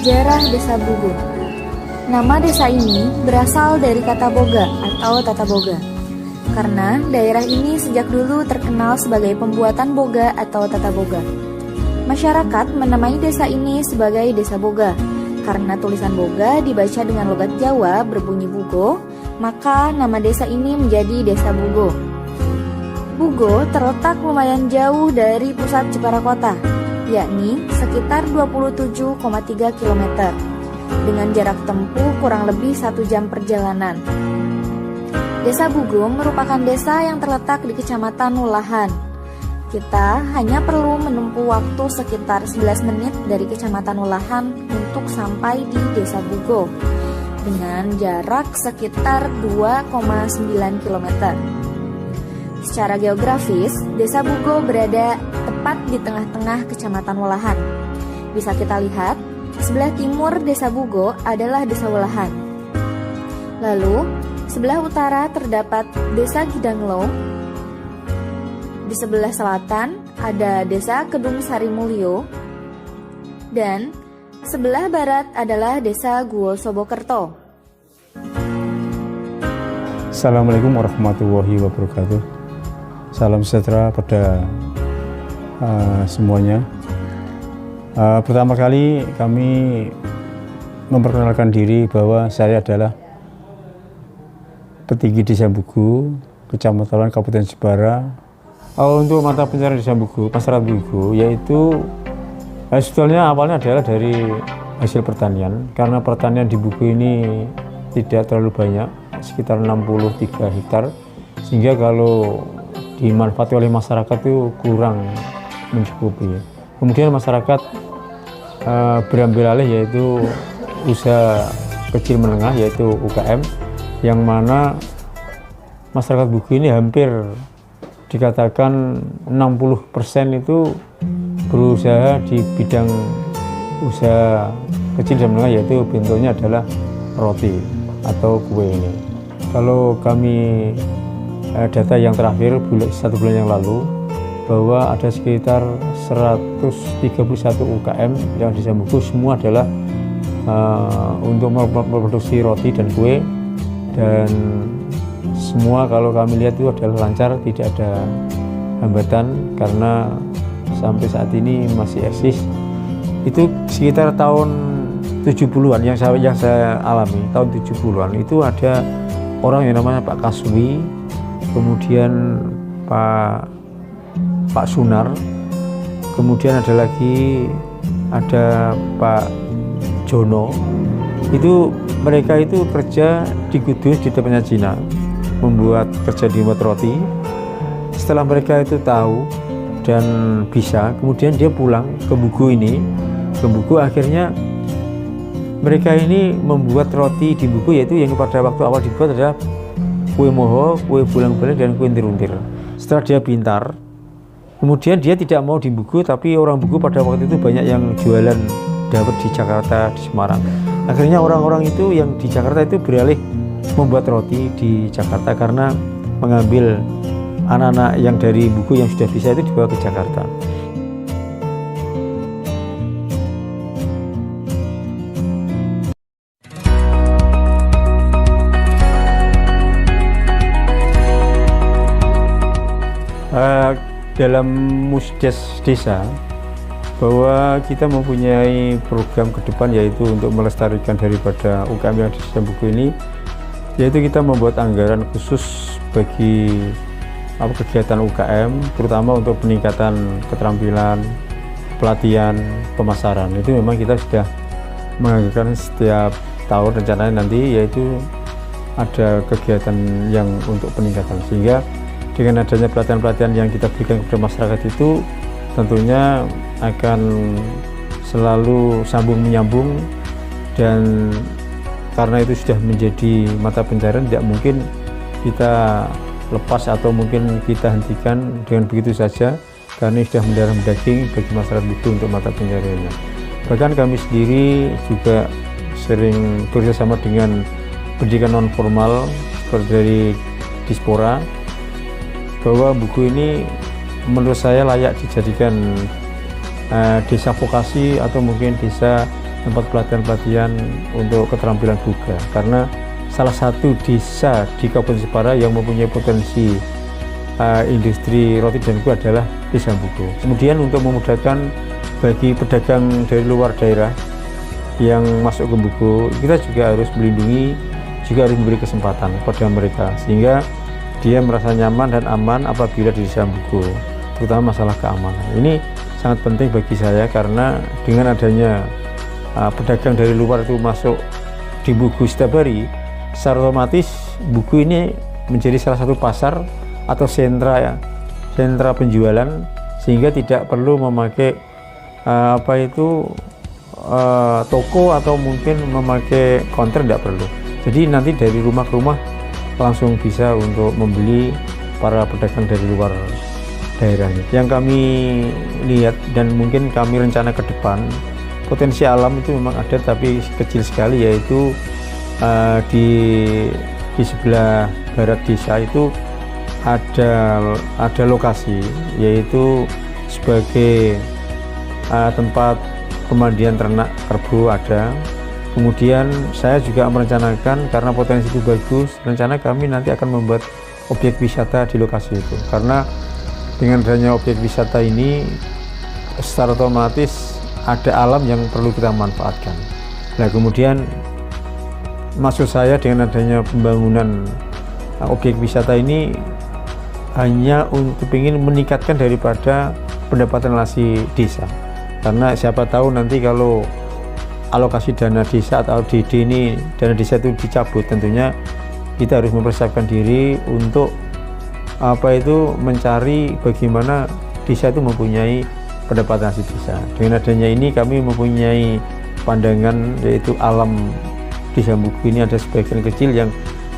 Sejarah Desa Bugo. Nama desa ini berasal dari kata boga atau tata boga. Karena daerah ini sejak dulu terkenal sebagai pembuatan boga atau tata boga. Masyarakat menamai desa ini sebagai Desa Boga. Karena tulisan boga dibaca dengan logat Jawa berbunyi bugo, maka nama desa ini menjadi Desa Bugo. Bugo terletak lumayan jauh dari pusat Jepara Kota, yakni sekitar 27,3 km, dengan jarak tempuh kurang lebih 1 jam perjalanan. Desa Bugo merupakan desa yang terletak di Kecamatan Wulahan. Kita hanya perlu menempuh waktu sekitar 11 menit dari Kecamatan Wulahan untuk sampai di Desa Bugo, dengan jarak sekitar 2,9 km. Secara geografis, Desa Bugo berada tepat di tengah-tengah Kecamatan Wulahan. Bisa kita lihat, sebelah timur Desa Bugo adalah Desa Wulahan. Lalu, sebelah utara terdapat Desa Gidanglo. Di sebelah selatan ada Desa Kedung Sarimulyo. Dan sebelah barat adalah Desa Guo Sobokerto. Assalamualaikum warahmatullahi wabarakatuh. Salam sejahtera pada semuanya. Pertama kali kami memperkenalkan diri bahwa saya adalah petinggi Desa Bugo, Kecamatan Kabupaten Jepara. Untuk mata pencarian Desa Bugo, masyarakat Bugo, yaitu sebetulnya awalnya adalah dari hasil pertanian, karena pertanian di Bugo ini tidak terlalu banyak, sekitar 63 hektar, sehingga kalau dimanfaati oleh masyarakat itu kurang mencukupi. Kemudian masyarakat berambil alih yaitu usaha kecil menengah, yaitu UKM, yang mana masyarakat Bugo ini hampir dikatakan 60% itu berusaha di bidang usaha kecil dan menengah, yaitu bentuknya adalah roti atau kue ini. Kalau kami data yang terakhir 1 bulan yang lalu, bahwa ada sekitar 131 UKM yang di Desa Bugo, semua adalah untuk memproduksi roti dan kue, dan semua kalau kami lihat itu adalah lancar, tidak ada hambatan, karena sampai saat ini masih eksis. Itu sekitar tahun 70-an yang saya alami, tahun 70-an itu ada orang yang namanya Pak Kaswi, kemudian Pak Sunar, kemudian ada Pak Jono. Itu mereka itu kerja di Kudus di depannya Cina, kerja di membuat roti. Setelah mereka itu tahu dan bisa, kemudian dia pulang ke Bugo ini. Ke Bugo akhirnya mereka ini membuat roti di Bugo, yaitu yang pada waktu awal dibuat adalah kue moho, kue bulang-bulang, dan kue untir-untir. Setelah dia pintar, kemudian dia tidak mau di Bugo, tapi orang Bugo pada waktu itu banyak yang jualan dawet di Jakarta, di Semarang. Akhirnya orang-orang itu yang di Jakarta itu beralih membuat roti di Jakarta, karena mengambil anak-anak yang dari Bugo yang sudah bisa itu dibawa ke Jakarta. Dalam Musdes Desa, bahwa kita mempunyai program ke depan, yaitu untuk melestarikan daripada UKM yang di Desa Bugo ini, yaitu kita membuat anggaran khusus bagi kegiatan UKM, terutama untuk peningkatan keterampilan, pelatihan, pemasaran. Itu memang kita sudah menganggarkan setiap tahun rencananya nanti, yaitu ada kegiatan yang untuk peningkatan, sehingga dengan adanya pelatihan-pelatihan yang kita berikan kepada masyarakat itu tentunya akan selalu sambung menyambung, dan karena itu sudah menjadi mata pencarian, tidak mungkin kita lepas atau mungkin kita hentikan dengan begitu saja, karena ini sudah mendarah daging bagi masyarakat Bugo untuk mata pencariannya. Bahkan kami sendiri juga sering bekerjasama dengan pendidikan non formal seperti dari Dispora, bahwa Bugo ini menurut saya layak dijadikan desa vokasi atau mungkin desa tempat pelatihan-pelatihan untuk keterampilan buga, karena salah satu desa di Kabupaten Jepara yang mempunyai potensi industri roti dan kue adalah Desa Buku. Kemudian untuk memudahkan bagi pedagang dari luar daerah yang masuk ke Buku, kita juga harus melindungi, juga harus memberi kesempatan kepada mereka sehingga dia merasa nyaman dan aman apabila di Desa Buku, terutama masalah keamanan. Ini sangat penting bagi saya karena dengan adanya pedagang dari luar itu masuk di Buku setiap hari, secara otomatis Buku ini menjadi salah satu pasar atau sentra penjualan, sehingga tidak perlu memakai toko atau mungkin memakai counter, tidak perlu. Jadi nanti dari rumah ke rumah langsung bisa untuk membeli para pedagang dari luar daerah. Yang kami lihat dan mungkin kami rencana ke depan, potensi alam itu memang ada tapi kecil sekali, yaitu di sebelah barat desa itu ada lokasi, yaitu sebagai tempat pemandian ternak kerbau ada. Kemudian saya juga merencanakan, karena potensi itu bagus, rencana kami nanti akan membuat objek wisata di lokasi itu, karena dengan adanya objek wisata ini secara otomatis ada alam yang perlu kita manfaatkan. Nah, kemudian maksud saya dengan adanya pembangunan objek wisata ini hanya untuk ingin meningkatkan daripada pendapatan nasi desa, karena siapa tahu nanti kalau alokasi dana desa atau DD ini, dana desa itu dicabut, tentunya kita harus mempersiapkan diri untuk mencari bagaimana desa itu mempunyai pendapatan nasi desa. Dengan adanya ini kami mempunyai pandangan, yaitu alam Desa Buku ini ada sebagian kecil yang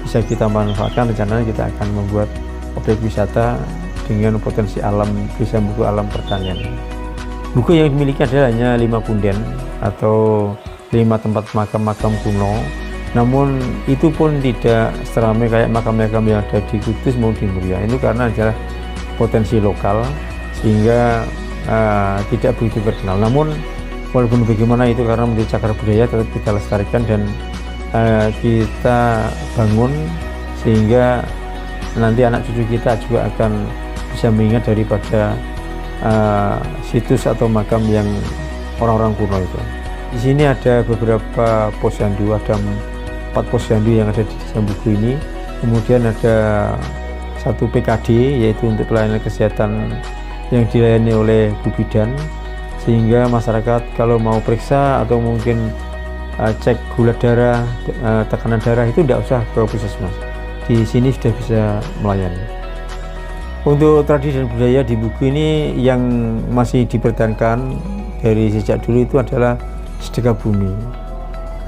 bisa kita manfaatkan. Rencananya kita akan membuat objek wisata dengan potensi alam Desa Buku, alam pertanian. Buku yang dimiliki adalah hanya 5 punden atau 5 tempat makam-makam kuno, namun itu pun tidak seramai kayak makam-makam yang ada di Kudus maupun di Muria. Itu karena adalah potensi lokal sehingga tidak begitu terkenal. Namun walaupun bagaimana itu karena menjadi cagar budaya, tetap kita lestarikan dan kita bangun sehingga nanti anak cucu kita juga akan bisa mengingat daripada situs atau makam yang orang-orang kuno itu. Di sini ada beberapa posyandu, ada 4 posyandu yang ada di Desa Buku ini. Kemudian ada 1 PKD, yaitu untuk pelayanan kesehatan yang dilayani oleh Bu Bidan, sehingga masyarakat kalau mau periksa atau mungkin cek gula darah, tekanan darah itu tidak usah ke puskesmas. Di sini sudah bisa melayani. Untuk tradisi dan budaya di Buku ini yang masih dipertahankan dari sejak dulu itu adalah sedekah bumi.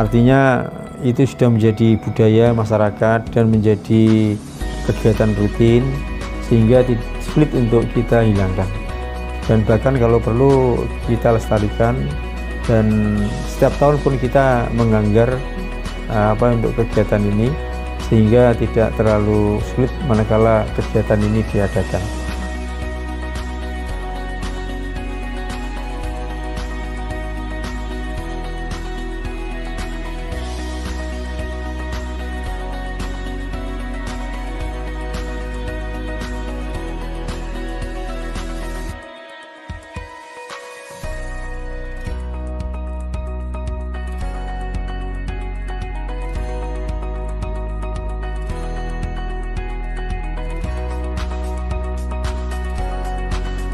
Artinya itu sudah menjadi budaya masyarakat dan menjadi kegiatan rutin sehingga sulit untuk kita hilangkan. Dan bahkan kalau perlu kita lestarikan, dan setiap tahun pun kita menganggar untuk kegiatan ini sehingga tidak terlalu sulit manakala kegiatan ini diadakan.